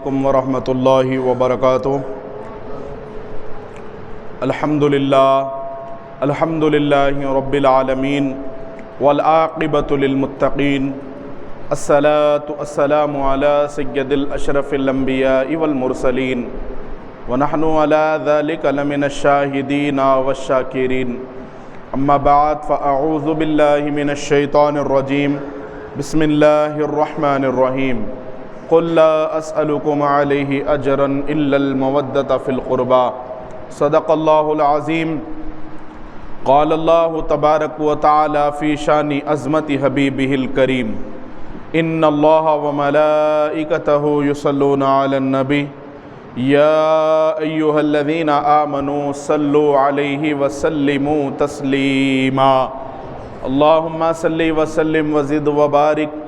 علیکم ورحمۃ اللہ وبرکاتہ۔ الحمد للہ رب العالمین والعاقبۃ للمتقین، الصلاۃ والسلام علی سید الاشرف الانبیاء والمرسلین ونحن علی ذلک لمن الشاہدین والشاکرین، اما بعد فاعوذ باللہ من الشیطان الرجیم، بسم اللہ الرحمن الرحیم۔ قل لا اسألکم علیہ اجرا الا المودۃ فی القربى، صدق اللہ العظیم۔ قال اللہ تبارک و تعالی فی شان عظمت حبیبہ الکریم، ان اللہ وملائکتہ یصلون علی النبی یا ایہا الذین آمنوا صلوا علیہ وسلموا تسلیما۔ اللہم صلی وسلم وزد وبارک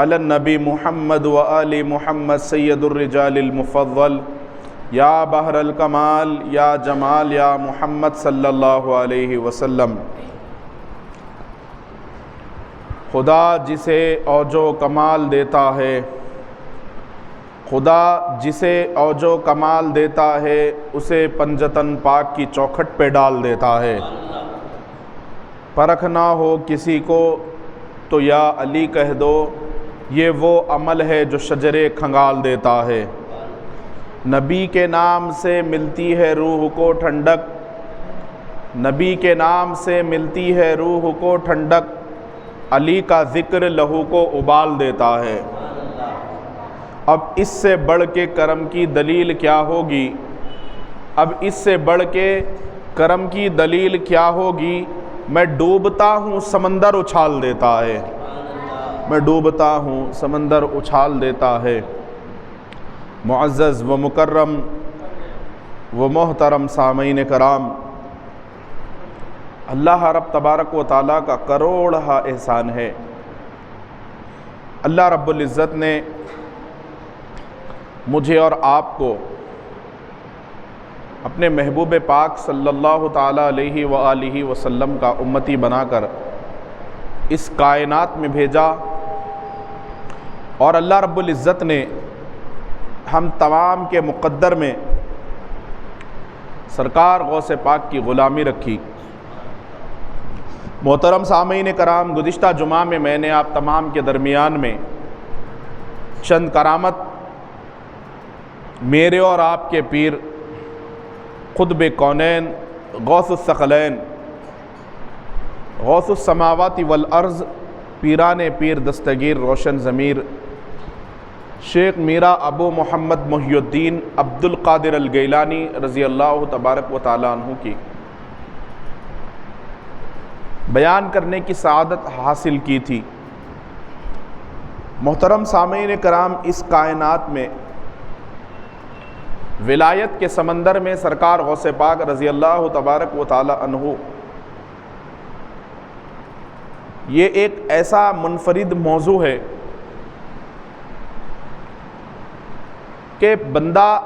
علی النبی محمد وآل محمد سید الرجال المفضل، یا بحر الکمال یا جمال یا محمد صلی اللہ علیہ وسلم۔ خدا جسے اوج و کمال دیتا ہے، خدا جسے اوج و کمال دیتا ہے، اسے پنجتن پاک کی چوکھٹ پہ ڈال دیتا ہے۔ پرکھ نہ ہو کسی کو تو یا علی کہہ دو، یہ وہ عمل ہے جو شجرے کھنگال دیتا ہے۔ نبی کے نام سے ملتی ہے روح کو ٹھنڈک، نبی کے نام سے ملتی ہے روح کو ٹھنڈک، علی کا ذکر لہو کو ابال دیتا ہے۔ اب اس سے بڑھ کے کرم کی دلیل کیا ہوگی، اب اس سے بڑھ کے کرم کی دلیل کیا ہوگی؟ میں ڈوبتا ہوں سمندر اچھال دیتا ہے، میں ڈوبتا ہوں سمندر اچھال دیتا ہے۔ معزز و مکرم و محترم سامعین کرام، اللہ رب تبارک و تعالیٰ کا کروڑہا احسان ہے۔ اللہ رب العزت نے مجھے اور آپ کو اپنے محبوب پاک صلی اللہ تعالیٰ علیہ وآلہ وسلم کا امتی بنا کر اس کائنات میں بھیجا، اور اللہ رب العزت نے ہم تمام کے مقدر میں سرکار غوث پاک کی غلامی رکھی۔ محترم سامعین کرام، گزشتہ جمعہ میں نے آپ تمام کے درمیان میں چند کرامت میرے اور آپ کے پیر قطب کونین، غوث الثقلین، غوث السماوات والارض، پیران پیر دستگیر روشن ضمیر شیخ میرا ابو محمد محی الدین عبد القادر الگیلانی رضی اللہ تبارک و تعالیٰ عنہ کی بیان کرنے کی سعادت حاصل کی تھی۔ محترم سامعین کرام، اس کائنات میں ولایت کے سمندر میں سرکار غوث پاک رضی اللہ تبارک و تعالیٰ عنہ یہ ایک ایسا منفرد موضوع ہے کہ بندہ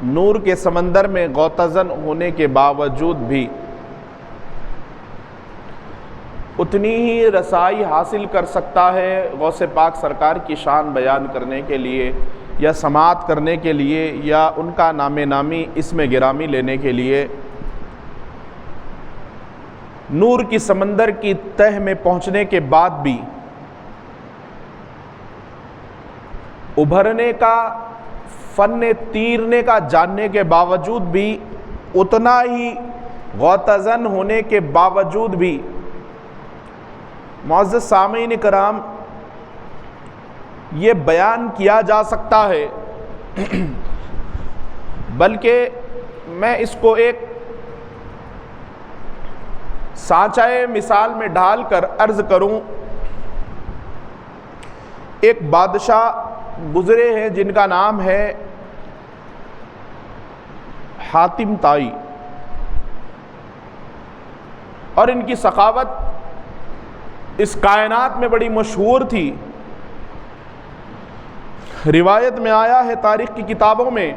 نور کے سمندر میں غوطہ-زن ہونے کے باوجود بھی اتنی ہی رسائی حاصل کر سکتا ہے غوث پاک سرکار کی شان بیان کرنے کے لیے، یا سماعت کرنے کے لیے، یا ان کا نام نامی اسم گرامی لینے کے لیے۔ نور کی سمندر کی تہ میں پہنچنے کے بعد بھی ابھرنے کا، فن تیرنے کا جاننے کے باوجود بھی، اتنا ہی غوطہ-زن ہونے کے باوجود بھی، معزز سامعین کرام، یہ بیان کیا جا سکتا ہے، بلکہ میں اس کو ایک سانچہ مثال میں ڈھال کر عرض کروں۔ ایک بادشاہ گزرے ہیں جن کا نام ہے حاتم طائی، اور ان کی سخاوت اس کائنات میں بڑی مشہور تھی۔ روایت میں آیا ہے تاریخ کی کتابوں میں،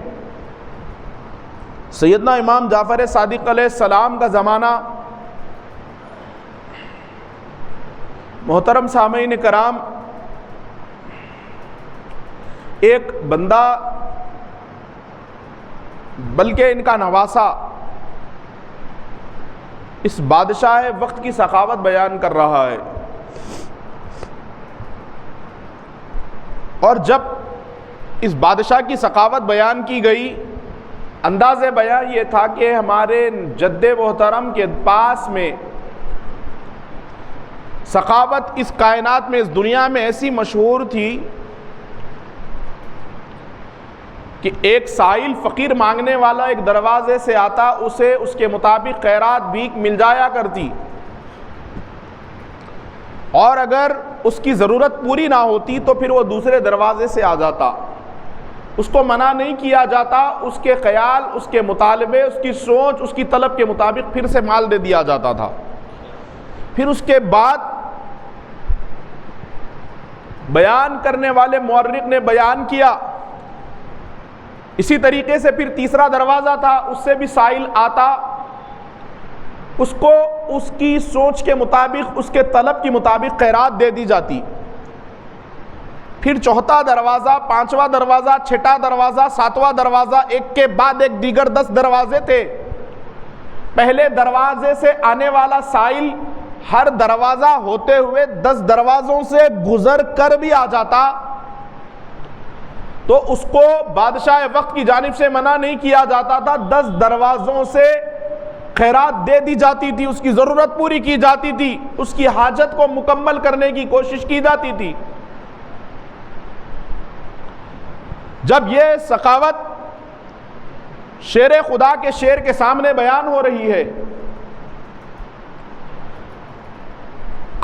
سیدنا امام جعفر صادق علیہ السلام کا زمانہ، محترم سامعین کرام، ایک بندہ بلکہ ان کا نواسا اس بادشاہ وقت کی سخاوت بیان کر رہا ہے، اور جب اس بادشاہ کی سخاوت بیان کی گئی، انداز بیان یہ تھا کہ ہمارے جد محترم کے پاس میں سخاوت اس کائنات میں، اس دنیا میں ایسی مشہور تھی کہ ایک سائل فقیر مانگنے والا ایک دروازے سے آتا، اسے اس کے مطابق خیرات بھیک مل جایا کرتی، اور اگر اس کی ضرورت پوری نہ ہوتی تو پھر وہ دوسرے دروازے سے آ جاتا، اس کو منع نہیں کیا جاتا، اس کے خیال، اس کے مطالبے، اس کی سوچ، اس کی طلب کے مطابق پھر سے مال دے دیا جاتا تھا۔ پھر اس کے بعد بیان کرنے والے مورخ نے بیان کیا، اسی طریقے سے پھر تیسرا دروازہ تھا، اس سے بھی سائل آتا، اس کو اس کی سوچ کے مطابق، اس کے طلب کے مطابق خیرات دے دی جاتی۔ پھر چوتھا دروازہ، پانچواں دروازہ، چھٹا دروازہ، ساتواں دروازہ، ایک کے بعد ایک دیگر 10 دروازے تھے۔ پہلے دروازے سے آنے والا سائل ہر دروازہ ہوتے ہوئے 10 دروازوں سے گزر کر بھی آ جاتا تو اس کو بادشاہ وقت کی جانب سے منع نہیں کیا جاتا تھا، 10 دروازوں سے خیرات دے دی جاتی تھی، اس کی ضرورت پوری کی جاتی تھی، اس کی حاجت کو مکمل کرنے کی کوشش کی جاتی تھی۔ جب یہ سخاوت شیر خدا کے شعر کے سامنے بیان ہو رہی ہے،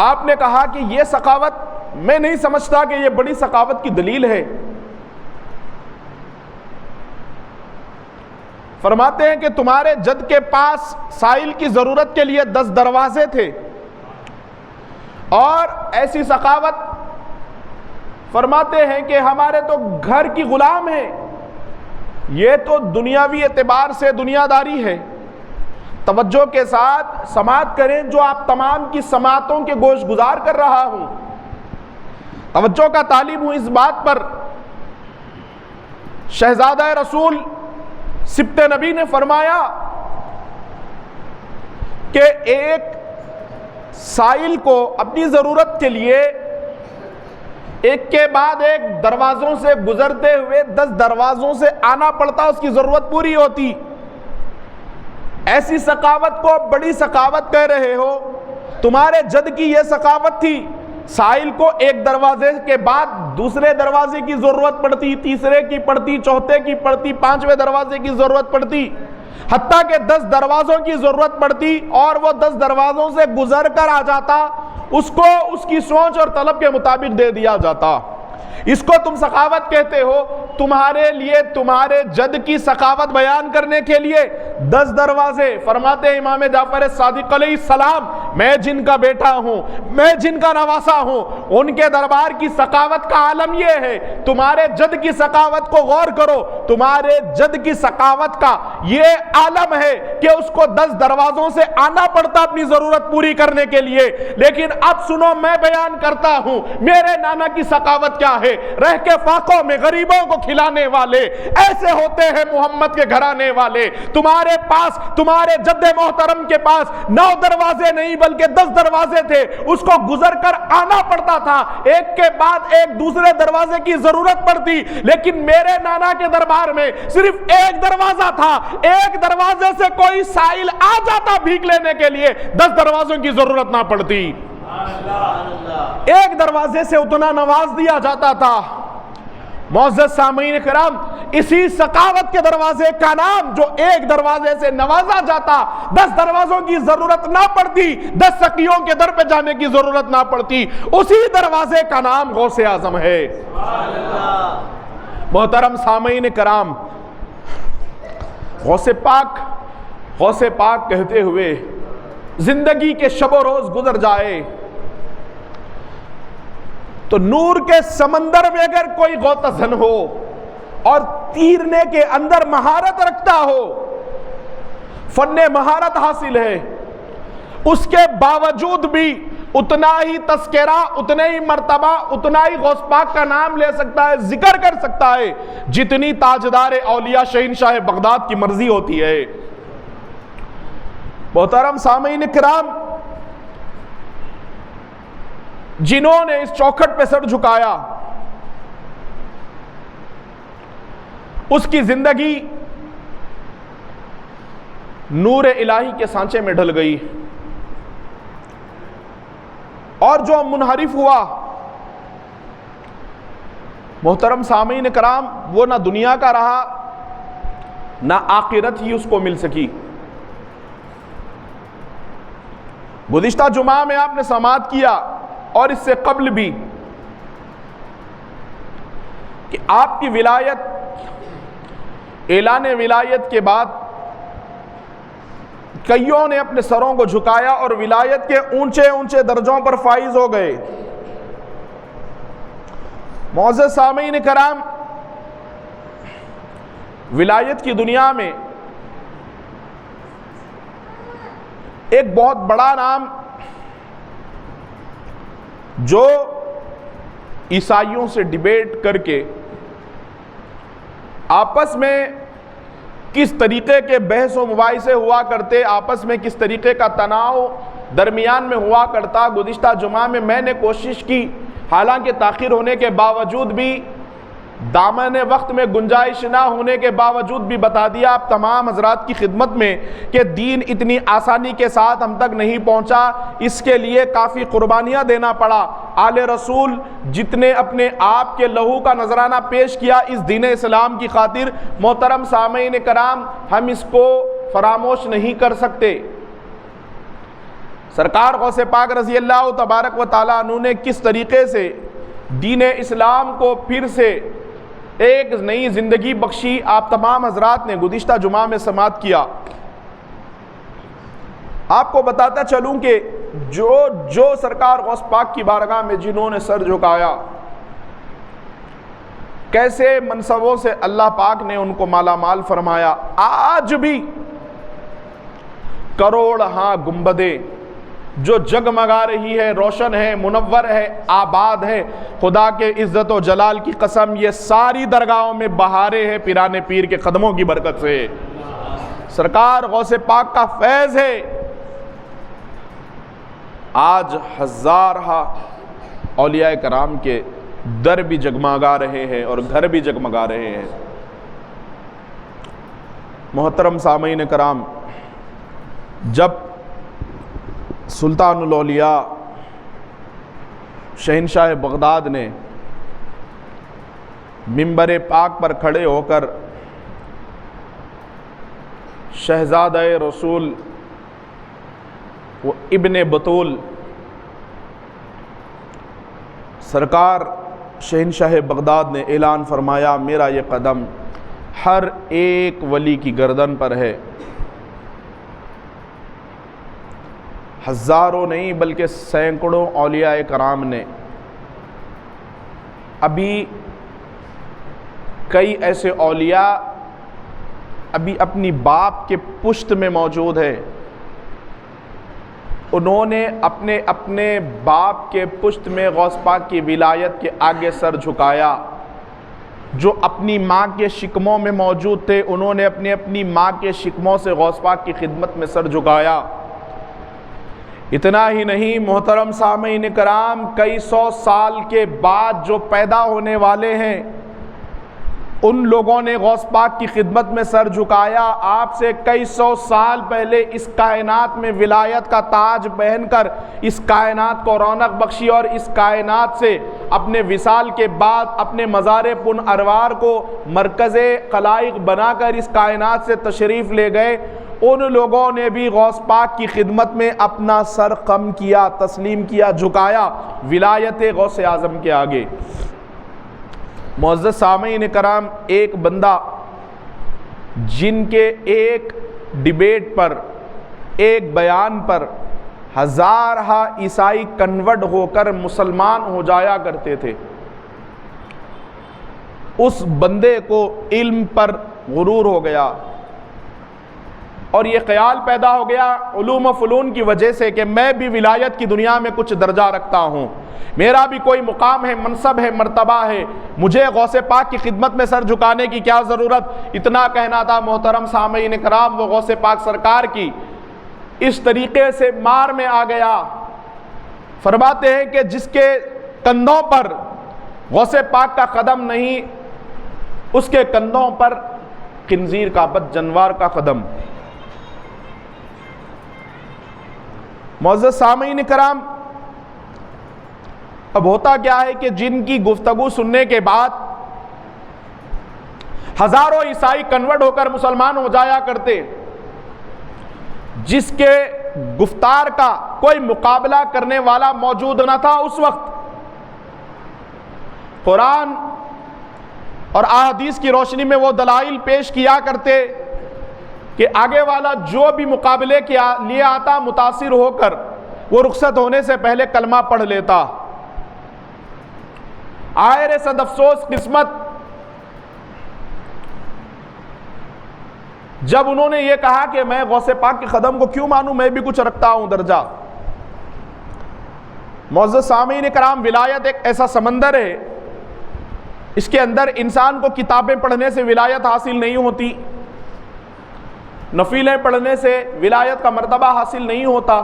آپ نے کہا کہ یہ سخاوت میں نہیں سمجھتا کہ یہ بڑی سخاوت کی دلیل ہے۔ فرماتے ہیں کہ تمہارے جد کے پاس سائل کی ضرورت کے لیے 10 دروازے تھے، اور ایسی سخاوت فرماتے ہیں کہ ہمارے تو گھر کی غلام ہیں، یہ تو دنیاوی اعتبار سے دنیا داری ہے۔ توجہ کے ساتھ سماعت کریں، جو آپ تمام کی سماعتوں کے گوش گزار کر رہا ہوں، توجہ کا طالب ہوں اس بات پر۔ شہزادہ رسول سبط نبی نے فرمایا کہ ایک سائل کو اپنی ضرورت کے لیے ایک کے بعد ایک دروازوں سے گزرتے ہوئے 10 دروازوں سے آنا پڑتا، اس کی ضرورت پوری ہوتی۔ ایسی سخاوت کو بڑی سخاوت کہہ رہے ہو؟ تمہارے جد کی یہ سخاوت تھی، سائل کو ایک دروازے کے بعد دوسرے دروازے کی ضرورت پڑتی، تیسرے کی پڑتی، چوتھے کی پڑتی، 5ویں دروازے کی ضرورت پڑتی، حتیٰ کہ 10 دروازوں کی ضرورت پڑتی، اور وہ 10 دروازوں سے گزر کر آ جاتا، اس کو اس کی سوچ اور طلب کے مطابق دے دیا جاتا۔ اس کو تم سخاوت کہتے ہو؟ تمہارے لیے، تمہارے جد کی سخاوت بیان کرنے کے لیے 10 دروازے۔ فرماتے ہیں امام جعفر صادق علیہ السلام، میں جن کا بیٹا ہوں، میں جن کا نواسا ہوں، ان کے دربار کی سخاوت کا عالم یہ ہے۔ تمہارے جد کی سخاوت کو غور کرو، تمہارے جد کی سخاوت کا یہ عالم ہے کہ اس کو 10 دروازوں سے آنا پڑتا اپنی ضرورت پوری کرنے کے لیے۔ لیکن اب سنو، میں بیان کرتا ہوں میرے نانا کی سخاوت کیا ہے۔ رہ کے فاقوں میں غریبوں کو کھلانے والے ایسے ہوتے ہیں محمد کے گھرانے والے۔ تمہارے پاس، تمہارے جد محترم کے پاس 9 دروازے نہیں بلکہ 10 دروازے تھے، اس کو گزر کر آنا پڑتا تھا، ایک کے بعد ایک دوسرے دروازے کی ضرورت پڑتی۔ لیکن میرے نانا کے دربار میں صرف ایک دروازہ تھا، ایک دروازے سے کوئی سائل آ جاتا بھیک لینے کے لیے، 10 دروازوں کی ضرورت نہ پڑتی، ایک دروازے سے اتنا نواز دیا جاتا تھا۔ معزز سامعین کرام، اسی سخاوت کے دروازے کا نام جو ایک دروازے سے نوازا جاتا، 10 دروازوں کی ضرورت نہ پڑتی، 10 سقیوں کے در پہ جانے کی ضرورت نہ پڑتی، اسی دروازے کا نام غوث اعظم ہے۔ محترم سامعین کرام، غوث پاک کہتے ہوئے زندگی کے شب و روز گزر جائے تو نور کے سمندر میں اگر کوئی غوطہ ہو اور تیرنے کے اندر مہارت رکھتا ہو، فن مہارت حاصل ہے، اس کے باوجود بھی اتنا ہی تذکرہ، اتنے ہی مرتبہ، اتنا ہی غوث پاک کا نام لے سکتا ہے، ذکر کر سکتا ہے جتنی تاجدار اولیاء شہنشاہ بغداد کی مرضی ہوتی ہے۔ محترم سامعین کرام، جنہوں نے اس چوکھٹ پہ سر جھکایا اس کی زندگی نور الہی کے سانچے میں ڈھل گئی، اور جو منحرف ہوا محترم سامعین کرام وہ نہ دنیا کا رہا نہ آخرت ہی اس کو مل سکی۔ گزشتہ جمعہ میں آپ نے سماعت کیا اور اس سے قبل بھی کہ آپ کی ولایت، اعلان ولایت کے بعد کئیوں نے اپنے سروں کو جھکایا اور ولایت کے اونچے اونچے درجوں پر فائز ہو گئے۔ معزز سامعین کرام، ولایت کی دنیا میں ایک بہت بڑا نام جو عیسائیوں سے ڈیبیٹ کر کے آپس میں کس طریقے کے بحث و مباحثے ہوا کرتے، آپس میں کس طریقے کا تناؤ درمیان میں ہوا کرتا، گزشتہ جمعہ میں نے کوشش کی، حالانکہ تاخیر ہونے کے باوجود بھی، دامن وقت میں گنجائش نہ ہونے کے باوجود بھی بتا دیا آپ تمام حضرات کی خدمت میں کہ دین اتنی آسانی کے ساتھ ہم تک نہیں پہنچا، اس کے لیے کافی قربانیاں دینا پڑا۔ آل رسول جتنے اپنے آپ کے لہو کا نذرانہ پیش کیا اس دین اسلام کی خاطر، محترم سامعین کرام ہم اس کو فراموش نہیں کر سکتے۔ سرکار غوث پاک رضی اللہ تبارک و تعالیٰ عنہ نے کس طریقے سے دین اسلام کو پھر سے ایک نئی زندگی بخشی، آپ تمام حضرات نے گزشتہ جمعہ میں سماعت کیا۔ آپ کو بتاتا چلوں کہ جو سرکار غوث پاک کی بارگاہ میں جنہوں نے سر جھکایا، کیسے منصبوں سے اللہ پاک نے ان کو مالا مال فرمایا، آج بھی کروڑ ہاں گنبدیں جو جگمگا رہی ہے، روشن ہے، منور ہے، آباد ہے، خدا کے عزت و جلال کی قسم یہ ساری درگاہوں میں بہارے ہیں پیرانے پیر کے قدموں کی برکت سے، سرکار غوث پاک کا فیض ہے۔ آج ہزارہ اولیاء کرام کے در بھی جگمگا رہے ہیں اور گھر بھی جگمگا رہے ہیں۔ محترم سامعین کرام، جب سلطان الاولیاء شہنشاہ بغداد نے منبر پاک پر کھڑے ہو کر شہزادہ رسول و ابن بطول سرکار شہنشاہ بغداد نے اعلان فرمایا، میرا یہ قدم ہر ایک ولی کی گردن پر ہے، ہزاروں نہیں بلکہ سینکڑوں اولیاء کرام نے، ابھی کئی ایسے اولیاء ابھی اپنی باپ کے پشت میں موجود ہے، انہوں نے اپنے اپنے باپ کے پشت میں غوث پاک کی ولایت کے آگے سر جھکایا۔ جو اپنی ماں کے شکموں میں موجود تھے انہوں نے اپنی ماں کے شکموں سے غوث پاک کی خدمت میں سر جھکایا۔ اتنا ہی نہیں محترم سامعین کرام، کئی سو سال کے بعد جو پیدا ہونے والے ہیں ان لوگوں نے غوث پاک کی خدمت میں سر جھکایا۔ آپ سے کئی سو سال پہلے اس کائنات میں ولایت کا تاج پہن کر اس کائنات کو رونق بخشی اور اس کائنات سے اپنے وصال کے بعد اپنے مزار پن اروار کو مرکز خلائق بنا کر اس کائنات سے تشریف لے گئے، ان لوگوں نے بھی غوث پاک کی خدمت میں اپنا سر خم کیا، تسلیم کیا، جھکایا ولایت غوث اعظم کے آگے۔ معزز سامعین کرام، ایک بندہ جن کے ایک ڈیبیٹ پر، ایک بیان پر ہزارہ عیسائی کنورٹ ہو کر مسلمان ہو جایا کرتے تھے، اس بندے کو علم پر غرور ہو گیا اور یہ خیال پیدا ہو گیا علوم و فنون کی وجہ سے کہ میں بھی ولایت کی دنیا میں کچھ درجہ رکھتا ہوں، میرا بھی کوئی مقام ہے، منصب ہے، مرتبہ ہے، مجھے غوث پاک کی خدمت میں سر جھکانے کی کیا ضرورت۔ اتنا کہنا تھا محترم سامعین کرام، وہ غوث پاک سرکار کی اس طریقے سے مار میں آ گیا۔ فرماتے ہیں کہ جس کے کندھوں پر غوث پاک کا قدم نہیں، اس کے کندھوں پر خنزیر کا، بد جنوار کا قدم۔ معزز سامعین کرام، اب ہوتا کیا ہے کہ جن کی گفتگو سننے کے بعد ہزاروں عیسائی کنورٹ ہو کر مسلمان ہو جایا کرتے، جس کے گفتار کا کوئی مقابلہ کرنے والا موجود نہ تھا اس وقت، قرآن اور احادیث کی روشنی میں وہ دلائل پیش کیا کرتے کہ آگے والا جو بھی مقابلے کے لیے آتا متاثر ہو کر وہ رخصت ہونے سے پہلے کلمہ پڑھ لیتا۔ آئے صد افسوس قسمت، جب انہوں نے یہ کہا کہ میں غوث پاک کے قدم کو کیوں مانوں، میں بھی کچھ رکھتا ہوں درجہ۔ معزز سامعین کرام، ولایت ایک ایسا سمندر ہے، اس کے اندر انسان کو کتابیں پڑھنے سے ولایت حاصل نہیں ہوتی، نفلیں پڑھنے سے ولایت کا مرتبہ حاصل نہیں ہوتا،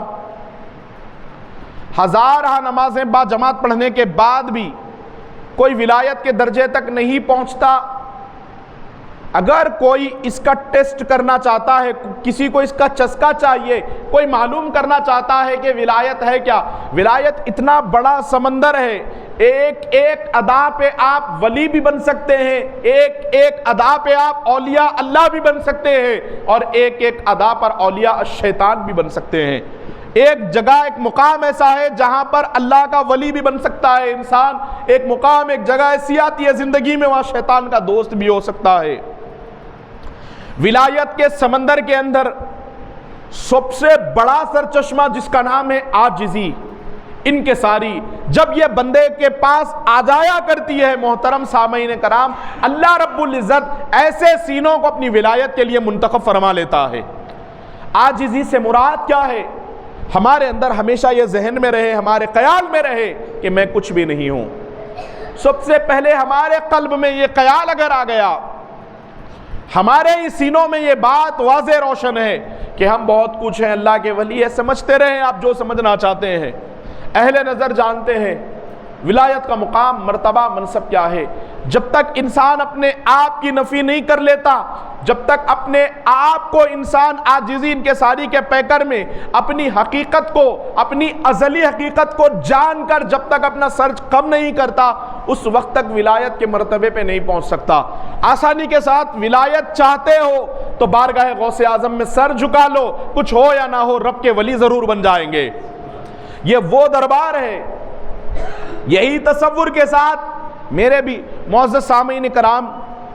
ہزارہ نمازیں با جماعت پڑھنے کے بعد بھی کوئی ولایت کے درجے تک نہیں پہنچتا۔ اگر کوئی اس کا ٹیسٹ کرنا چاہتا ہے، کسی کو اس کا چسکا چاہیے، کوئی معلوم کرنا چاہتا ہے کہ ولایت ہے کیا، ولایت اتنا بڑا سمندر ہے، ایک ایک ادا پہ آپ ولی بھی بن سکتے ہیں، ایک ایک ادا پہ آپ اولیاء اللہ بھی بن سکتے ہیں، اور ایک ایک ادا پر اولیاء الشیطان بھی بن سکتے ہیں۔ ایک جگہ، ایک مقام ایسا ہے جہاں پر اللہ کا ولی بھی بن سکتا ہے انسان، ایک مقام، ایک جگہ ایسی آتی ہے زندگی میں وہاں شیطان کا دوست بھی ہو سکتا ہے۔ ولایت کے سمندر کے اندر سب سے بڑا سرچشمہ جس کا نام ہے عاجزی، انکساری، جب یہ بندے کے پاس آ جایا کرتی ہے محترم سامعین کرام، اللہ رب العزت ایسے سینوں کو اپنی ولایت کے لیے منتخب فرما لیتا ہے۔ عاجزی سے مراد کیا ہے؟ ہمارے اندر ہمیشہ یہ ذہن میں رہے، ہمارے خیال میں رہے کہ میں کچھ بھی نہیں ہوں۔ سب سے پہلے ہمارے قلب میں یہ خیال اگر آ گیا، ہمارے ہی سینوں میں یہ بات واضح روشن ہے کہ ہم بہت کچھ ہیں، اللہ کے ولی ہے، سمجھتے رہیں آپ جو سمجھنا چاہتے ہیں، اہل نظر جانتے ہیں ولایت کا مقام، مرتبہ، منصب کیا ہے۔ جب تک انسان اپنے آپ کی نفی نہیں کر لیتا، جب تک اپنے آپ کو انسان عاجزی انکساری کے پیکر میں اپنی حقیقت کو، اپنی ازلی حقیقت کو جان کر جب تک اپنا سر کم نہیں کرتا، اس وقت تک ولایت کے مرتبے پہ نہیں پہنچ سکتا۔ آسانی کے ساتھ ولایت چاہتے ہو تو بارگاہ غوث اعظم میں سر جھکا لو، کچھ ہو یا نہ ہو رب کے ولی ضرور بن جائیں گے۔ یہ وہ دربار ہے، یہی تصور کے ساتھ میرے بھی معزز سامعین کرام،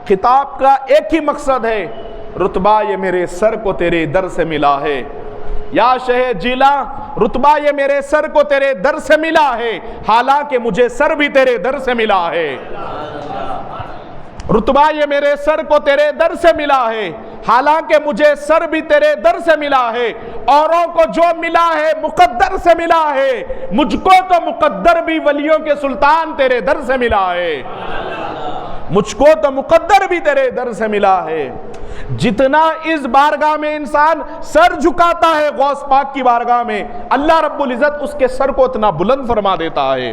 خطاب کا ایک ہی مقصد ہے، رتبہ یہ میرے سر کو تیرے در سے ملا ہے، یا شہ جیلا رتبہ یہ میرے سر کو تیرے در سے ملا ہے، حالانکہ مجھے سر بھی تیرے در سے ملا ہے۔ رتبہ یہ میرے سر کو تیرے در سے ملا ہے، حالانکہ مجھے سر بھی تیرے در سے ملا ہے، اوروں کو جو ملا ہے مقدر سے ملا ہے، مجھ کو تو مقدر بھی ولیوں کے سلطان تیرے در سے ملا ہے، مجھ کو تو مقدر بھی تیرے در سے ملا ہے۔ جتنا اس بارگاہ میں انسان سر جھکاتا ہے غوث پاک کی بارگاہ میں، اللہ رب العزت اس کے سر کو اتنا بلند فرما دیتا ہے۔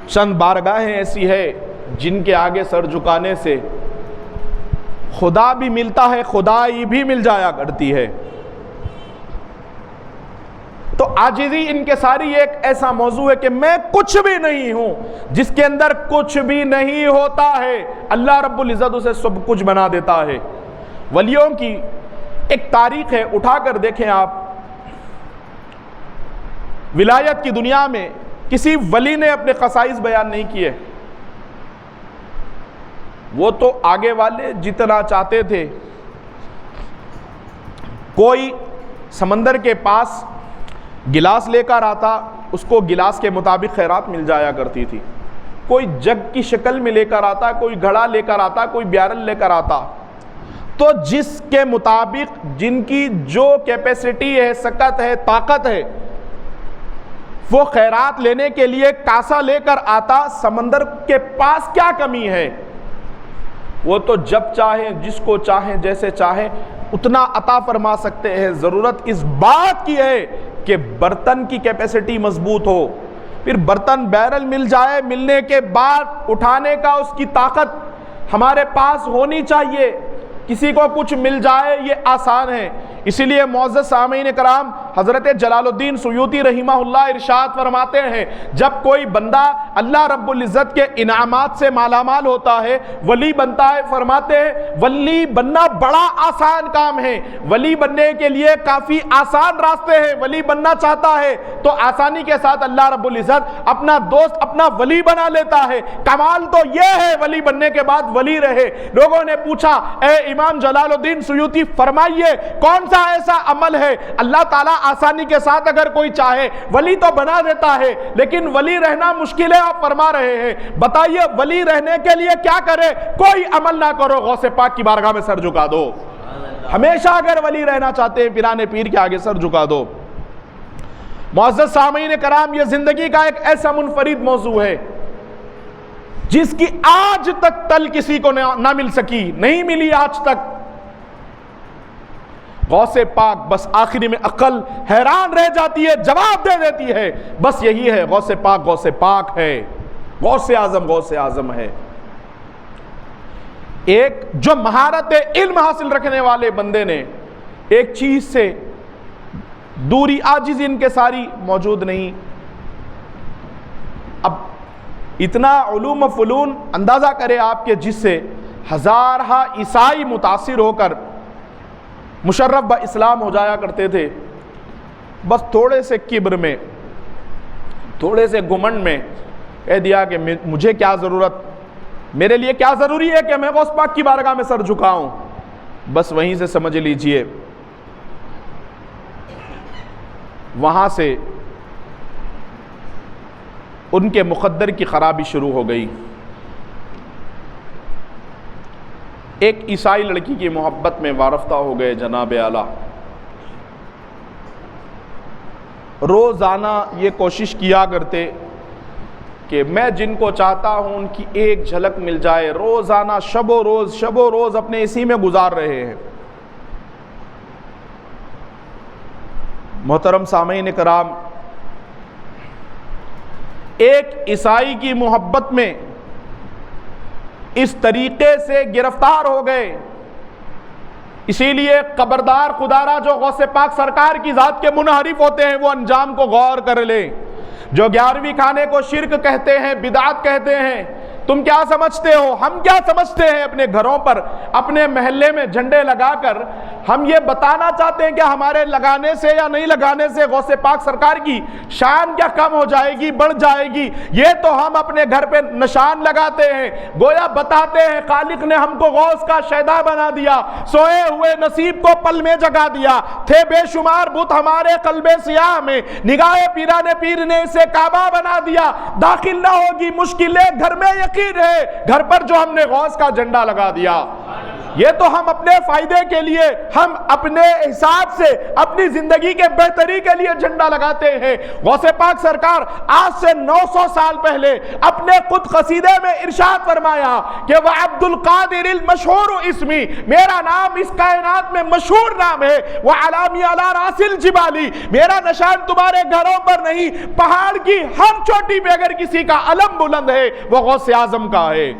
چند بارگاہیں ایسی ہے جن کے آگے سر جھکانے سے خدا بھی ملتا ہے، خدائی بھی مل جایا کرتی ہے۔ تو عاجزی انکساری ایک ایسا موضوع ہے کہ میں کچھ بھی نہیں ہوں، جس کے اندر کچھ بھی نہیں ہوتا ہے اللہ رب العزت اسے سب کچھ بنا دیتا ہے۔ ولیوں کی ایک تاریخ ہے، اٹھا کر دیکھیں آپ، ولایت کی دنیا میں کسی ولی نے اپنے خصائص بیان نہیں کیے، وہ تو آگے والے جتنا چاہتے تھے۔ کوئی سمندر کے پاس گلاس لے کر آتا، اس کو گلاس کے مطابق خیرات مل جایا کرتی تھی۔ کوئی جگ کی شکل میں لے کر آتا، کوئی گھڑا لے کر آتا، کوئی بیارل لے کر آتا۔ تو جس کے مطابق جن کی جو کیپیسٹی ہے، سکت ہے، طاقت ہے، وہ خیرات لینے کے لیے کاسا لے کر آتا، سمندر کے پاس کیا کمی ہے؟ وہ تو جب چاہیں، جس کو چاہیں، جیسے چاہیں اتنا عطا فرما سکتے ہیں۔ ضرورت اس بات کی ہے کہ برتن کی کیپیسٹی مضبوط ہو۔ پھر برتن بیرل مل جائے، ملنے کے بعد اٹھانے کا اس کی طاقت ہمارے پاس ہونی چاہیے۔ کسی کو کچھ مل جائے یہ آسان ہے۔ اسی لیے معزز سامعین کرام، حضرت جلال الدین سیوطی رحمہ اللہ ارشاد فرماتے ہیں، جب کوئی بندہ اللہ رب العزت کے انعامات سے مالا مال ہوتا ہے، ولی بنتا ہے، فرماتے ہیں ولی بننا بڑا آسان کام ہے، ولی بننے کے لیے کافی آسان راستے ہیں۔ ولی بننا چاہتا ہے تو آسانی کے ساتھ اللہ رب العزت اپنا دوست، اپنا ولی بنا لیتا ہے۔ کمال تو یہ ہے ولی بننے کے بعد ولی رہے۔ لوگوں نے پوچھا اے امام جلال الدین سیوطی فرمائیے کون سا ایسا عمل ہے اللہ تعالیٰ آسانی کے ساتھ اگر کوئی چاہے ولی تو بنا دیتا ہے، لیکن ولی رہنا مشکل ہے؟ آپ فرما رہے ہیں بتائیے ولی رہنے کے لیے کیا کرے؟ کوئی عمل نہ کرو، غوث پاک کی بارگاہ میں سر جھکا دو۔ ہمیشہ اگر ولی رہنا چاہتے ہیں پیرانے پیر کے آگے سر جھکا دو۔ معزز سامعین کرام، یہ زندگی کا ایک ایسا منفرد موضوع ہے جس کی آج تک تل کسی کو نہ مل سکی، نہیں ملی آج تک۔ غوث پاک بس آخری میں عقل حیران رہ جاتی ہے، جواب دے دیتی ہے، بس یہی ہے، غوث پاک ہے، غوث اعظم ہے۔ ایک جو مہارت علم حاصل رکھنے والے بندے نے ایک چیز سے دوری، عاجزی ان کے ساری موجود نہیں۔ اب اتنا علوم و فنون اندازہ کرے آپ کے جس سے ہزارہ عیسائی متاثر ہو کر مشرف با اسلام ہو جایا کرتے تھے، بس تھوڑے سے کبر میں، تھوڑے سے گھمنڈ میں کہہ دیا کہ مجھے کیا ضرورت، میرے لیے کیا ضروری ہے کہ میں غوث پاک کی بارگاہ میں سر جھکاؤں۔ بس وہیں سے سمجھ لیجئے وہاں سے ان کے مقدر کی خرابی شروع ہو گئی۔ ایک عیسائی لڑکی کی محبت میں وارفتہ ہو گئے جناب اعلیٰ۔ روزانہ یہ کوشش کیا کرتے کہ میں جن کو چاہتا ہوں ان کی ایک جھلک مل جائے۔ روزانہ شب و روز اپنے اسی میں گزار رہے ہیں۔ محترم سامعین کرام، ایک عیسائی کی محبت میں اس طریقے سے گرفتار ہو گئے۔ اسی لیے خبردار خدارا جو غوث پاک سرکار کی ذات کے منحرف ہوتے ہیں وہ انجام کو غور کر لیں۔ جو 11ویں کھانے کو شرک کہتے ہیں، بدعت کہتے ہیں، تم کیا سمجھتے ہو، ہم کیا سمجھتے ہیں؟ اپنے گھروں پر، اپنے محلے میں جھنڈے لگا کر ہم یہ بتانا چاہتے ہیں کہ ہمارے لگانے سے یا نہیں لگانے سے غوث پاک سرکار کی شان کیا کم ہو جائے گی، بڑھ جائے گی؟ یہ تو ہم اپنے گھر پہ نشان لگاتے ہیں، گویا بتاتے ہیں خالق نے ہم کو غوث کا شیدا بنا دیا، سوئے ہوئے نصیب کو پل میں جگا دیا، تھے بے شمار بت ہمارے قلب سیاہ میں، نگاہ پیران پیر نے اسے کعبہ بنا دیا، داخل نہ ہوگی مشکلیں گھر میں یقین ہے، گھر پر جو ہم نے غوث کا جھنڈا لگا دیا۔ یہ تو ہم اپنے فائدے کے لیے، ہم اپنے حساب سے اپنی زندگی کے بہتری کے لیے جھنڈا لگاتے ہیں۔ غوث پاک سرکار آج سے 900 سال پہلے اپنے خود قصیدے میں ارشاد فرمایا کہ وہ عبد القادر المشہور اسمی، میرا نام اس کائنات میں مشہور نام ہے، وہ علامی علی راس الجبالی، میرا نشان تمہارے گھروں پر نہیں، پہاڑ کی ہر چوٹی پہ اگر کسی کا علم بلند ہے وہ غوث اعظم کا ہے۔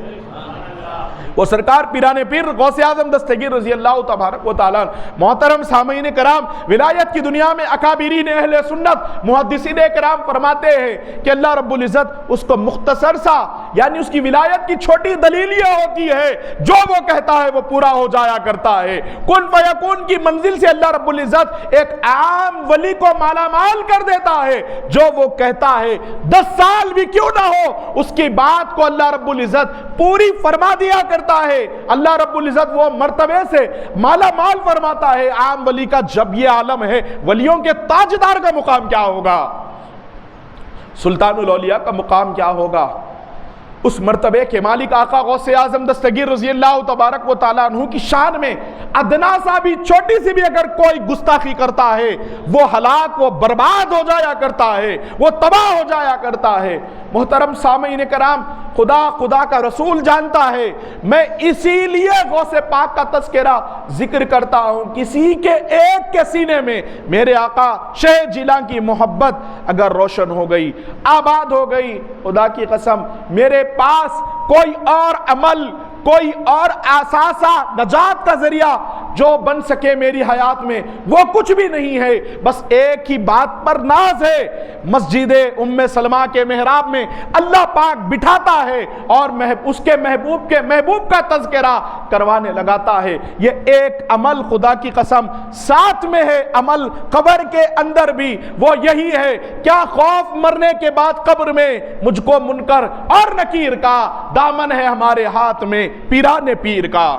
وہ سرکار پیران پیر غوث اعظم دستگیر رضی اللہ تبارک و تعالیٰ۔ محترم سامعین کرام، ولایت کی دنیا میں اکابرین اہل سنت محدثین کرام فرماتے ہیں کہ اللہ رب العزت اس کو مختصر سا، یعنی اس کی ولایت کی چھوٹی دلیل یہ ہوتی ہے جو وہ کہتا ہے وہ پورا ہو جایا کرتا ہے۔ کن فیکون کی منزل سے اللہ رب العزت ایک عام ولی کو مالا مال کر دیتا ہے، جو وہ کہتا ہے 10 سال بھی کیوں نہ ہو اس کی بات کو اللہ رب العزت پوری فرما دیا کرتا ہے۔ اللہ رب العزت وہ مرتبے سے مالا مال فرماتا ہے عام ولی کا۔ جب یہ عالم ہے، ولیوں کے تاجدار کا مقام کیا ہوگا، سلطان الاولیاء کا مقام کیا ہوگا؟ اس مرتبے کے مالک آقا غوث اعظم دستگیر رضی اللہ تبارک و تعالیٰ عنہ کی شان میں ادنا سا بھی چھوٹی سی بھی اگر کوئی گستاخی کرتا ہے وہ ہلاک، وہ برباد ہو جایا کرتا ہے، وہ تباہ ہو جایا کرتا ہے۔ محترم سامعین کرام، خدا کا رسول جانتا ہے، میں اسی لیے غوث پاک کا تذکرہ ذکر کرتا ہوں۔ کسی کے ایک کے سینے میں میرے آقا شہ جیلان کی محبت اگر روشن ہو گئی، آباد ہو گئی، خدا کی قسم میرے پاس کوئی اور عمل، کوئی اور اثاثہ نجات کا ذریعہ جو بن سکے میری حیات میں وہ کچھ بھی نہیں ہے۔ بس ایک ہی بات پر ناز ہے، مسجد ام سلمہ کے محراب میں اللہ پاک بٹھاتا ہے اور اس کے محبوب کا تذکرہ کروانے لگاتا ہے۔ یہ ایک عمل خدا کی قسم ساتھ میں ہے، عمل قبر کے اندر بھی وہ یہی ہے۔ کیا خوف مرنے کے بعد قبر میں مجھ کو منکر اور نکیر کا، دامن ہے ہمارے ہاتھ میں پیران پیر کا۔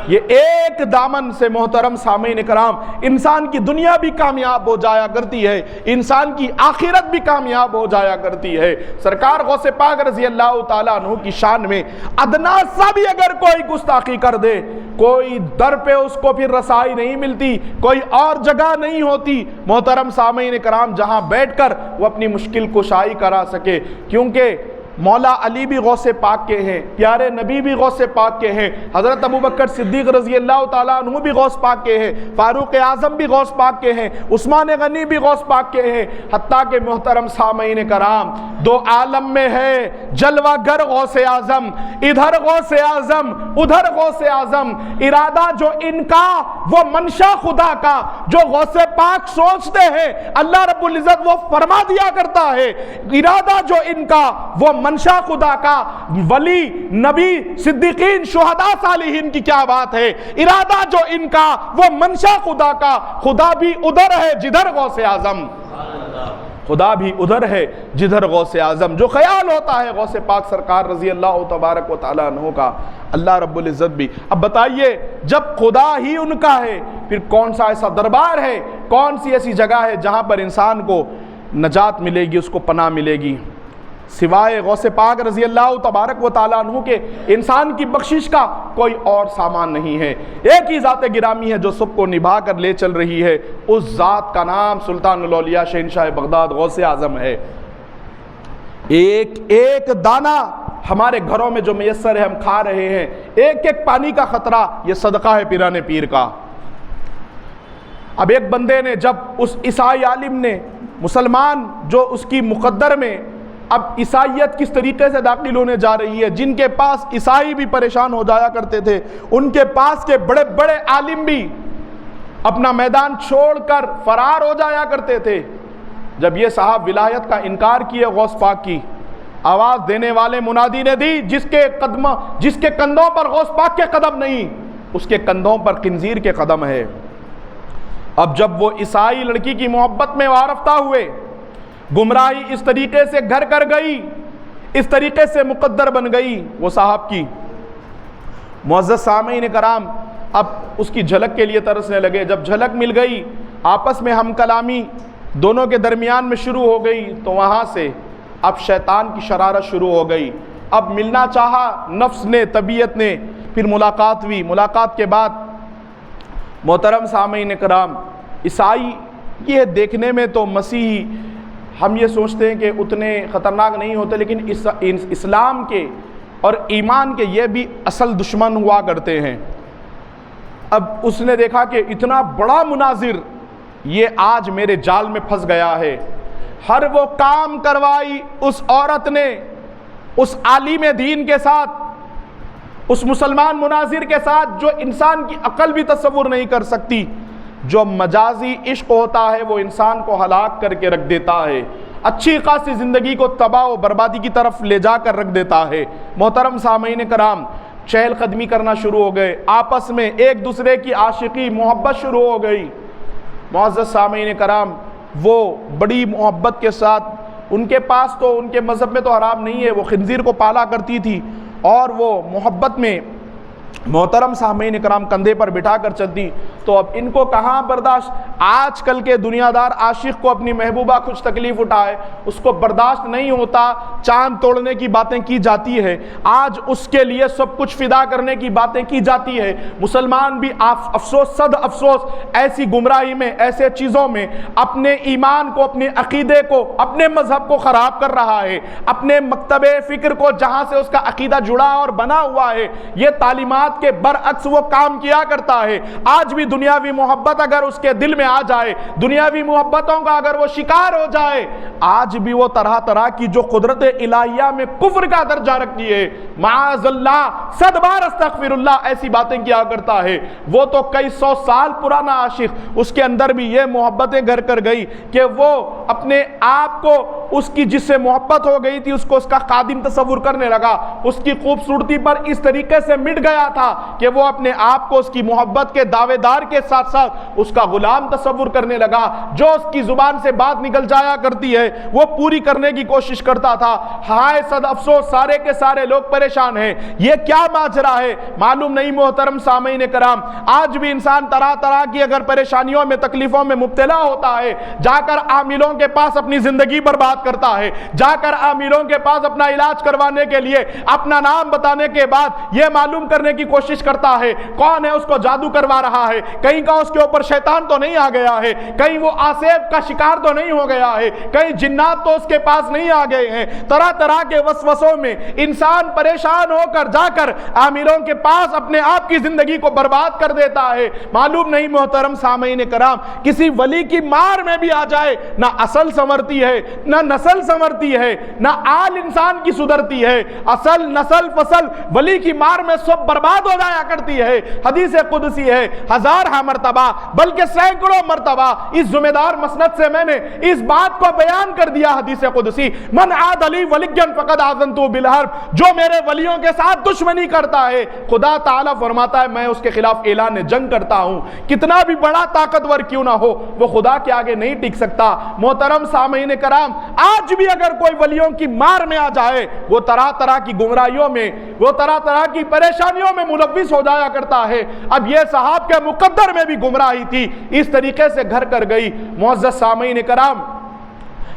یہ ایک دامن سے محترم سامعین کرام انسان کی دنیا بھی کامیاب ہو جایا کرتی ہے، انسان کی آخرت بھی کامیاب ہو جایا کرتی ہے۔ سرکار غوث پاک رضی اللہ تعالیٰ عنہ کی شان میں ادنا سا بھی اگر کوئی گستاخی کر دے، کوئی در پہ اس کو پھر رسائی نہیں ملتی، کوئی اور جگہ نہیں ہوتی محترم سامعین کرام جہاں بیٹھ کر وہ اپنی مشکل کشائی کرا سکے، کیونکہ مولا علی بھی غوث پاک کے ہیں، پیارے نبی بھی غوث پاک کے ہیں، حضرت ابوبکر صدیق رضی اللہ تعالیٰ عنہ بھی غوث پاک کے ہیں، فاروق اعظم بھی غوث پاک کے ہیں، عثمان غنی بھی غوث پاک کے ہیں، حتیٰ کہ محترم سامعین کرام دو عالم میں ہے جلوہ گر غوث اعظم، ادھر غوث اعظم ادھر غوث اعظم، ارادہ جو ان کا وہ منشا خدا کا جو غوث پاک سوچتے ہیں اللہ رب العزت وہ فرما دیا کرتا ہے، ارادہ جو ان کا وہ منشا خدا کا، ولی نبی صدیقین شہداء صالحین کی کیا بات ہے، ارادہ جو ان کا وہ منشا خدا کا، خدا بھی ادھر ہے جدھر غوث اعظم، خدا بھی ادھر ہے جدھر غوث اعظم۔ جو خیال ہوتا ہے غوث پاک سرکار رضی اللہ تبارک و تعالیٰ عنہ کا، اللہ رب العزت بھی۔ اب بتائیے جب خدا ہی ان کا ہے پھر کون سا ایسا دربار ہے، کون سی ایسی جگہ ہے جہاں پر انسان کو نجات ملے گی، اس کو پناہ ملے گی، سوائے غوث پاک رضی اللہ تبارک و تعالیٰ عنہ کے انسان کی بخشش کا کوئی اور سامان نہیں ہے۔ ایک ہی ذات گرامی ہے جو سب کو نبھا کر لے چل رہی ہے، اس ذات کا نام سلطان الاولیاء شہنشاہ بغداد غوث اعظم ہے۔ ایک ایک دانہ ہمارے گھروں میں جو میسر ہے ہم کھا رہے ہیں، ایک ایک پانی کا قطرہ یہ صدقہ ہے پیران پیر کا۔ اب ایک بندے نے جب اس عیسائی عالم نے مسلمان جو اس کی مقدر میں اب عیسائیت کس طریقے سے داخل ہونے جا رہی ہے، جن کے پاس عیسائی بھی پریشان ہو جایا کرتے تھے، ان کے پاس کے بڑے بڑے عالم بھی اپنا میدان چھوڑ کر فرار ہو جایا کرتے تھے، جب یہ صاحب ولایت کا انکار کیے غوث پاک کی، آواز دینے والے منادی نے دی جس کے کندھوں پر غوث پاک کے قدم نہیں، اس کے کندھوں پر خنزیر کے قدم ہے۔ اب جب وہ عیسائی لڑکی کی محبت میں وارفتہ ہوئے، گمراہی اس طریقے سے گھر کر گئی، اس طریقے سے مقدر بن گئی وہ صاحب کی، معزز سامعین کرام اب اس کی جھلک کے لیے ترسنے لگے۔ جب جھلک مل گئی، آپس میں ہم کلامی دونوں کے درمیان میں شروع ہو گئی، تو وہاں سے اب شیطان کی شرارت شروع ہو گئی۔ اب ملنا چاہا نفس نے، طبیعت نے، پھر ملاقات ہوئی۔ ملاقات کے بعد محترم سامعین کرام عیسائی یہ دیکھنے میں تو مسیحی ہم یہ سوچتے ہیں کہ اتنے خطرناک نہیں ہوتے، لیکن اسلام کے اور ایمان کے یہ بھی اصل دشمن ہوا کرتے ہیں۔ اب اس نے دیکھا کہ اتنا بڑا مناظر یہ آج میرے جال میں پھنس گیا ہے۔ ہر وہ کام کروائی اس عورت نے اس عالم دین کے ساتھ، اس مسلمان مناظر کے ساتھ جو انسان کی عقل بھی تصور نہیں کر سکتی۔ جو مجازی عشق ہوتا ہے وہ انسان کو ہلاک کر کے رکھ دیتا ہے، اچھی خاصی زندگی کو تباہ و بربادی کی طرف لے جا کر رکھ دیتا ہے۔ محترم سامعین کرام چہل قدمی کرنا شروع ہو گئے، آپس میں ایک دوسرے کی عاشقی محبت شروع ہو گئی۔ معزز سامعین کرام وہ بڑی محبت کے ساتھ، ان کے پاس تو ان کے مذہب میں تو حرام نہیں ہے، وہ خنزیر کو پالا کرتی تھی اور وہ محبت میں محترم سامعین کرام کندھے پر بٹھا کر چلتی تو اب ان کو کہاں برداشت. آج کل کے دنیا دار عاشق کو اپنی محبوبہ کچھ تکلیف اٹھائے اس کو برداشت نہیں ہوتا, چاند توڑنے کی باتیں کی جاتی ہے, آج اس کے لیے سب کچھ فدا کرنے کی باتیں کی جاتی ہے. مسلمان بھی افسوس صد افسوس ایسی گمراہی میں, ایسے چیزوں میں اپنے ایمان کو, اپنے عقیدے کو, اپنے مذہب کو خراب کر رہا ہے, اپنے مکتب فکر کو جہاں سے اس کا عقیدہ جڑا اور بنا ہوا ہے یہ تعلیمات کے برعکس وہ کام کیا کرتا ہے. آج بھی دنیاوی محبت اگر اس کے دل میں آ جائے, دنیاوی محبتوں کا اگر وہ شکار ہو جائے, آج بھی وہ طرح طرح کی جو قدرت الہیہ میں کفر کا درجہ رکھتی ہے, معاذ اللہ, 100 بار استغفر اللہ, ایسی باتیں کیا کرتا ہے. وہ تو کئی 100 سال پرانا عاشق, اس کے اندر بھی یہ محبتیں گھر کر گئی کہ وہ اپنے آپ کو اس کی جس سے محبت ہو گئی تھی اس کو اس کا خادم تصور کرنے لگا, اس کی خوبصورتی پر اس طریقے سے مٹ گیا تھا کہ وہ اپنے آپ کو اس کی محبت کے دعوے دار کے ساتھ ساتھ اس کا غلام تصور کرنے لگا. جو اس کی زبان سے بات نکل جایا کرتی ہے وہ پوری کرنے کی کوشش کرتا تھا. ہائے صد افسوس, سارے کے سارے لوگ پریشان ہیں. یہ کیا ماجرا ہے معلوم نہیں. محترم سامعین کرام, آج بھی انسان طرح طرح کی اگر پریشانیوں میں, تکلیفوں میں مبتلا ہوتا ہے, جا کر عاملوں کے پاس اپنی زندگی برباد کرتا ہے, جا کر عاملوں کے پاس اپنا علاج کروانے کے لیے اپنا نام بتانے کے بعد یہ معلوم کرنے کی کوشش کرتا ہے کون ہے اس کو جادو کروا رہا ہے, کہیں کا اس کے اوپر شیطان تو نہیں آ گیا ہے, کہیں وہ آسیب کا شکار تو نہیں ہو گیا ہے, کہیں جنات تو اس کے پاس نہیں آ گئے ہیں. طرح طرح کے وسوسوں میں انسان پریشان ہو کر جا کر عاملوں کے پاس اپنے آپ کی زندگی کو برباد کر دیتا ہے. معلوم نہیں محترم سامعین کرام, کسی ولی کی مار میں بھی آ جائے نہ اصل سنورتی ہے, نہ نسل سنورتی ہے, نہ آل انسان کی سدھرتی ہے. اصل نسل فصل ولی کی مار میں سب برباد ہو جایا کرتی ہے. حدیث قدسی ہے 1000 مرتبہ بلکہ سینکڑوں مرتبہ اس ذمہ دار مسند سے میں نے اس بات کو بیان کر دیا. حدیث قدسی, من عاد لی ولیا فقد آذنتہ بالحرب, جو میرے ولیوں کے ساتھ دشمنی کرتا ہے خدا تعالیٰ فرماتا ہے میں اس کے خلاف اعلان جنگ کرتا ہوں. کتنا بھی بڑا طاقتور کیوں نہ ہو وہ خدا کے آگے نہیں ٹک سکتا. محترم سامعین کرام, آج بھی اگر کوئی ولیوں کی مار میں آ جائے وہ طرح طرح کی گمراہیوں میں, وہ طرح طرح کی پریشانیوں میں ملوث ہو جایا کرتا ہے. اب یہ صحاب کے مقدر میں بھی گمراہی تھی, اس طریقے سے گھر کر گئی. معزز سامعین کرام,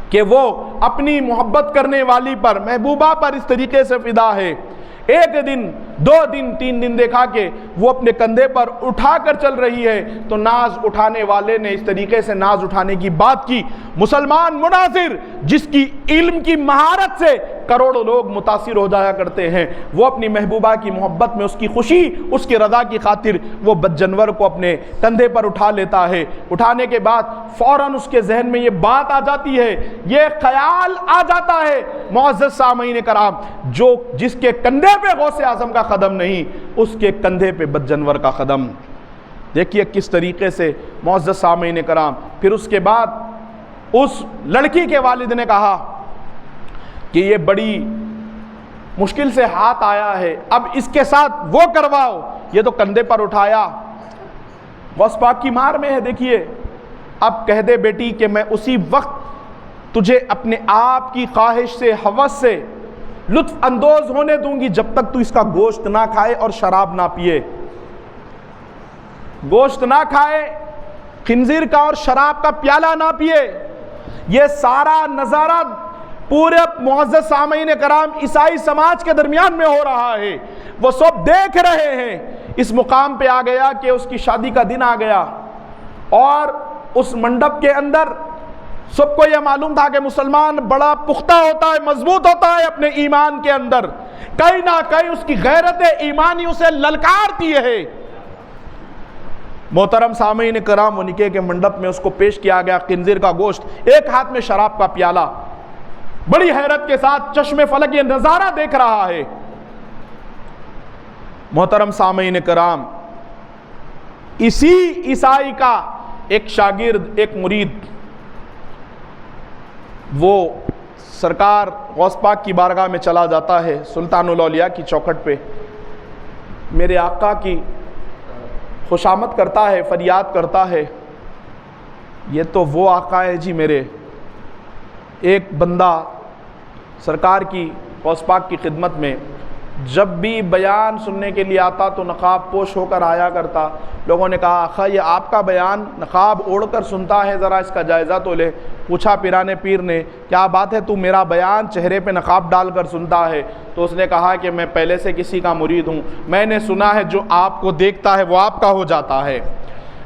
کہ وہ اپنی محبت کرنے والی پر, محبوبہ پر اس طریقے سے فدا ہے. ایک دن, 2 دن, 3 دن دیکھا کہ وہ اپنے کندھے پر اٹھا کر چل رہی ہے تو ناز اٹھانے والے نے اس طریقے سے ناز اٹھانے کی بات کی. مسلمان مناظر جس کی علم کی مہارت سے کروڑوں لوگ متاثر ہو جایا کرتے ہیں, وہ اپنی محبوبہ کی محبت میں, اس کی خوشی, اس کی رضا کی خاطر وہ بدجنور کو اپنے کندھے پر اٹھا لیتا ہے. اٹھانے کے بعد فوراً اس کے ذہن میں یہ بات آ جاتی ہے, یہ خیال آ جاتا ہے معزز سامعین کرام, جو جس کے کندھے پہ غوث اعظم کا قدم نہیں اس کے کندھے پہ بدجنور کا قدم. دیکھیے کس طریقے سے معزز سامعین کرام. پھر اس کے بعد اس لڑکی کے والد نے کہا کہ یہ بڑی مشکل سے ہاتھ آیا ہے, اب اس کے ساتھ وہ کرواؤ. یہ تو کندھے پر اٹھایا, غوث پاک کی مار میں ہے. دیکھیے اب کہہ دے بیٹی کہ میں اسی وقت تجھے اپنے آپ کی خواہش سے, ہوس سے لطف اندوز ہونے دوں گی جب تک تو اس کا گوشت نہ کھائے اور شراب نہ پیے. گوشت نہ کھائے, خنزیر کا اور شراب کا پیالہ نہ پیے. یہ سارا نظارہ پورے معزز سامعین کرام عیسائی سماج کے درمیان میں ہو رہا ہے, وہ سب دیکھ رہے ہیں. اس مقام پہ آ گیا کہ اس کی شادی کا دن آ گیا اور اس منڈپ کے اندر سب کو یہ معلوم تھا کہ مسلمان بڑا پختہ ہوتا ہے, مضبوط ہوتا ہے اپنے ایمان کے اندر, کہیں نہ کہیں اس کی غیرت ایمانی اسے للکارتی ہے. محترم سامعین کرام, وہ نکاح کے منڈپ میں اس کو پیش کیا گیا خنزیر کا گوشت, ایک ہاتھ میں شراب کا پیالہ. بڑی حیرت کے ساتھ چشم فلک یہ نظارہ دیکھ رہا ہے. محترم سامعین کرام, اسی عیسائی کا ایک شاگرد, ایک مرید, وہ سرکار غوث پاک کی بارگاہ میں چلا جاتا ہے, سلطان الاولیاء کی چوکھٹ پہ میرے آقا کی خوشامد کرتا ہے, فریاد کرتا ہے, یہ تو وہ آقا ہے جی میرے. ایک بندہ سرکار کی غوث پاک کی خدمت میں جب بھی بیان سننے کے لیے آتا تو نقاب پوش ہو کر آیا کرتا۔ لوگوں نے کہا آقا یہ آپ کا بیان نقاب اوڑھ کر سنتا ہے، ذرا اس کا جائزہ تو لے۔ پوچھا پیرانے پیر نے کیا بات ہے، تو میرا بیان چہرے پہ نقاب ڈال کر سنتا ہے؟ تو اس نے کہا کہ میں پہلے سے کسی کا مرید ہوں، میں نے سنا ہے جو آپ کو دیکھتا ہے وہ آپ کا ہو جاتا ہے،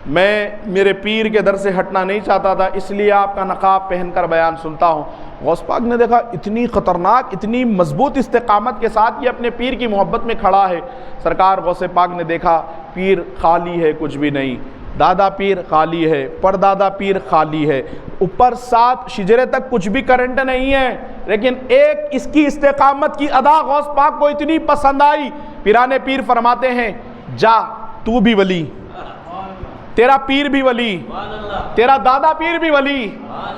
میں میرے پیر کے در سے ہٹنا نہیں چاہتا تھا، اس لیے آپ کا نقاب پہن کر بیان سنتا ہوں۔ غوث پاک نے دیکھا اتنی خطرناک، اتنی مضبوط استقامت کے ساتھ یہ اپنے پیر کی محبت میں کھڑا ہے۔ سرکار غوث پاک نے دیکھا پیر خالی ہے، کچھ بھی نہیں، دادا پیر خالی ہے، پردادا پیر خالی ہے، اوپر 7 شجرے تک کچھ بھی کرنٹ نہیں ہے، لیکن ایک اس کی استقامت کی ادا غوث پاک کو اتنی پسند آئی۔ پیرانے پیر فرماتے ہیں جا تو بھی ولی، تیرا پیر بھی ولی، تیرا دادا پیر بھی ولی،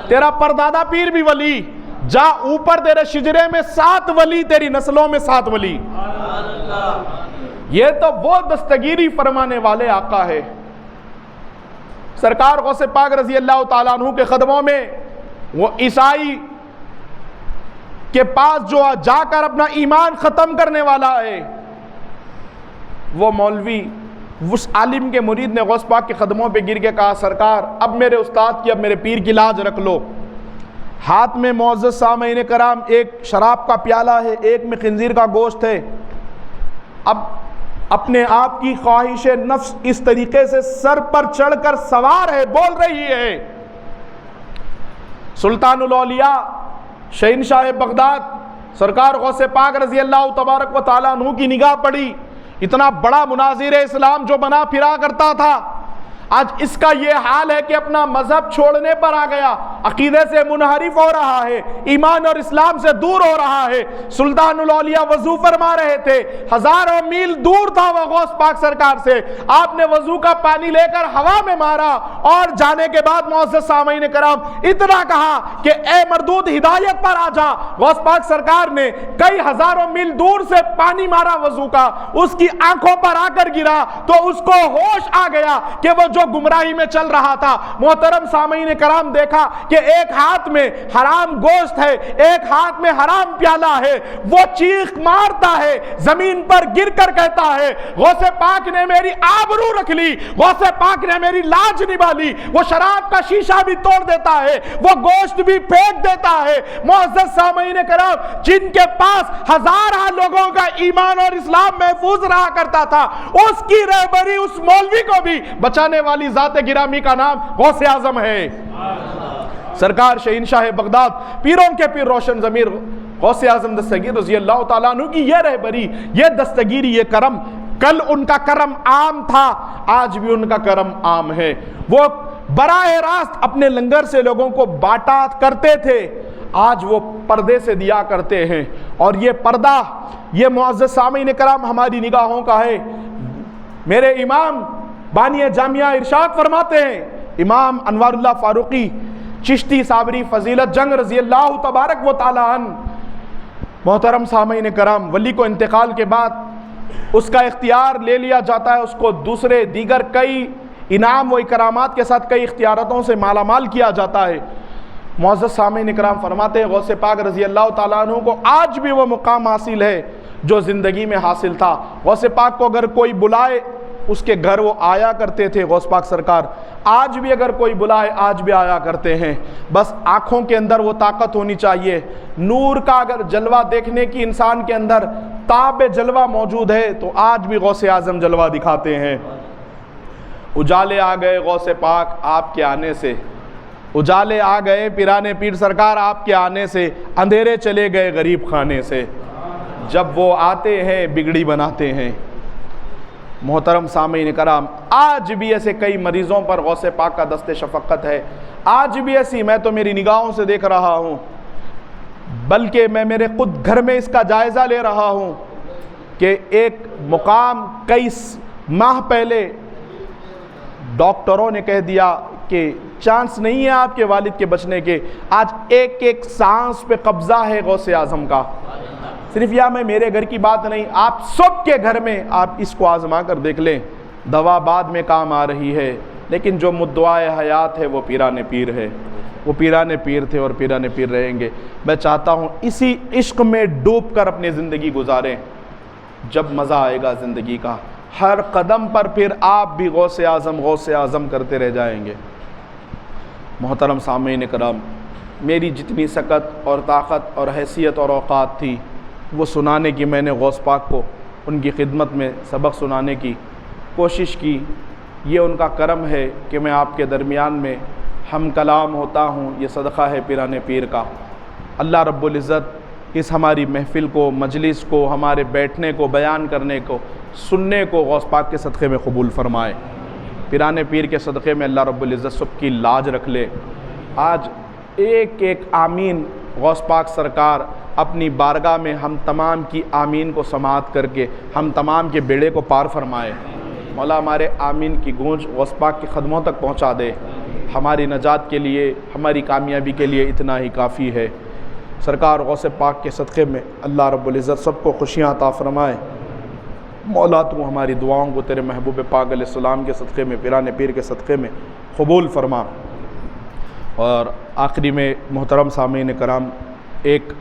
تیرا پردادا پیر بھی ولی، جا اوپر تیرے شجرے میں 7 ولی، تیری نسلوں میں 7 ولی۔ یہ تو وہ دستگیری فرمانے والے آقا ہے۔ سرکار غوث پاک رضی اللہ تعالیٰ عنہ کے قدموں میں وہ عیسائی کے پاس جو جا کر اپنا ایمان ختم کرنے والا ہے، وہ مولوی، اس عالم کے مرید نے غوث پاک کے قدموں پہ گر کے کہا سرکار اب میرے استاد کی، اب میرے پیر کی لاج رکھ لو۔ ہاتھ میں معزز سامعین کرام ایک شراب کا پیالہ ہے، ایک میں خنزیر کا گوشت ہے۔ اب اپنے آپ کی خواہش نفس اس طریقے سے سر پر چڑھ کر سوار ہے، بول رہی ہے۔ سلطان الاولیاء شہنشاہ بغداد سرکار غوث پاک رضی اللہ تبارک و تعالیٰ عنہ کی نگاہ پڑی، اتنا بڑا مناظر اسلام جو بنا پھرا کرتا تھا، آج اس کا یہ حال ہے کہ اپنا مذہب چھوڑنے پر آ گیا، عقیدے سے منحرف ہو رہا ہے، ایمان اور اسلام سے دور ہو رہا ہے۔ سلطان الاولیاء وضو فرما رہے تھے، ہزاروں میل دور تھا وہ غوث پاک سرکار سے، آپ نے وضو کا پانی لے کر ہوا میں مارا اور جانے کے بعد معزز سامعین کرام اتنا کہا کہ اے مردود ہدایت پر آ جا۔ غوث پاک سرکار نے کئی ہزاروں میل دور سے پانی مارا وضو کا، اس کی آنکھوں پر آ کر گرا تو اس کو ہوش آ گیا کہ وہ جو گمراہی میں چل رہا تھا۔ محترم سامعین کرام دیکھا کہ ایک ہاتھ میں حرام گوشت ہے، ایک ہاتھ میں حرام پیالہ ہے، وہ چیخ مارتا ہے، زمین پر گر کر کہتا ہے غوث پاک نے میری آبرو رکھ لی، غوث پاک نے میری لاج نبھا لی۔ وہ شراب کا شیشہ بھی توڑ دیتا ہے، وہ گوشت بھی پھینک دیتا ہے۔ معزز سامعین کرام جن کے پاس ہزارہ لوگوں کا ایمان اور اسلام محفوظ رہا کرتا تھا، اس کی رہبری اس مولوی کو بھی بچانے والی ذات گرامی کا نام غوث اعظم ہے۔ سرکار شہنشاہ بغداد پیروں کے پیر روشن ضمیر غوث اعظم دستگیر رضی اللہ تعالیٰ عنہ کی یہ رہبری، یہ دستگیری، یہ کرم، کل ان کا کرم عام تھا، آج بھی ان کا کرم عام ہے۔ وہ براہ راست اپنے لنگر سے لوگوں کو بانٹا کرتے تھے، آج وہ پردے سے دیا کرتے ہیں، اور یہ پردہ یہ معزز سامعین کرام ہماری نگاہوں کا ہے۔ میرے امام بانی جامعہ ارشاد فرماتے ہیں، امام انوار اللہ فاروقی چشتی صابری فضیلت جنگ رضی اللہ تبارک و تعالی عنہ، محترم سامعین کرام، ولی کو انتقال کے بعد اس کا اختیار لے لیا جاتا ہے، اس کو دوسرے دیگر کئی انعام و اکرامات کے ساتھ کئی اختیاراتوں سے مالا مال کیا جاتا ہے۔ معزز سامعین کرام فرماتے ہیں غوث پاک رضی اللہ تعالیٰ عنہ کو آج بھی وہ مقام حاصل ہے جو زندگی میں حاصل تھا۔ غوث پاک کو اگر کوئی بلائے اس کے گھر وہ آیا کرتے تھے غوث پاک سرکار، آج بھی اگر کوئی بلائے آج بھی آیا کرتے ہیں، بس آنکھوں کے اندر وہ طاقت ہونی چاہیے۔ نور کا اگر جلوہ دیکھنے کی انسان کے اندر تاب جلوہ موجود ہے تو آج بھی غوث اعظم جلوہ دکھاتے ہیں۔ اجالے آ گئے غوث پاک آپ کے آنے سے، اجالے آ گئے پیرانے پیر سرکار آپ کے آنے سے، اندھیرے چلے گئے غریب خانے سے۔ جب وہ آتے ہیں بگڑی بناتے ہیں۔ محترم سامعین کرام، آج بھی ایسے کئی مریضوں پر غوث پاک کا دست شفقت ہے، آج بھی ایسی، میں تو میری نگاہوں سے دیکھ رہا ہوں، بلکہ میں میرے خود گھر میں اس کا جائزہ لے رہا ہوں کہ ایک مقام کئی ماہ پہلے ڈاکٹروں نے کہہ دیا کہ چانس نہیں ہے آپ کے والد کے بچنے کے، آج ایک ایک سانس پہ قبضہ ہے غوث اعظم کا۔ صرف یا میں میرے گھر کی بات نہیں، آپ سب کے گھر میں آپ اس کو آزما کر دیکھ لیں، دوا بعد میں کام آ رہی ہے، لیکن جو مدعائے حیات ہے وہ پیرانے پیر ہے، وہ پیرانے پیر تھے اور پیرانے پیر رہیں گے۔ میں چاہتا ہوں اسی عشق میں ڈوب کر اپنی زندگی گزاریں، جب مزہ آئے گا زندگی کا، ہر قدم پر پھر آپ بھی غوث اعظم کرتے رہ جائیں گے۔ محترم سامعین کرام، میری جتنی سکت اور طاقت اور حیثیت اور اوقات تھی وہ سنانے کی، میں نے غوث پاک کو ان کی خدمت میں سبق سنانے کی کوشش کی۔ یہ ان کا کرم ہے کہ میں آپ کے درمیان میں ہم کلام ہوتا ہوں، یہ صدقہ ہے پیران پیر کا۔ اللہ رب العزت اس ہماری محفل کو، مجلس کو، ہمارے بیٹھنے کو، بیان کرنے کو، سننے کو غوث پاک کے صدقے میں قبول فرمائے۔ پیران پیر کے صدقے میں اللہ رب العزت سب کی لاج رکھ لے۔ آج ایک ایک آمین غوث پاک سرکار اپنی بارگاہ میں ہم تمام کی آمین کو سماعت کر کے ہم تمام کے بیڑے کو پار فرمائے۔ مولا ہمارے آمین کی گونج غوث پاک کے قدموں تک پہنچا دے۔ ہماری نجات کے لیے، ہماری کامیابی کے لیے اتنا ہی کافی ہے۔ سرکار غوث پاک کے صدقے میں اللہ رب العزت سب کو خوشیاں عطا فرمائے۔ مولا تو ہماری دعاؤں کو تیرے محبوب پاک علیہ السلام کے صدقے میں، پیران پیر کے صدقے میں قبول فرما۔ اور آخری میں محترم سامعین کرام، ایک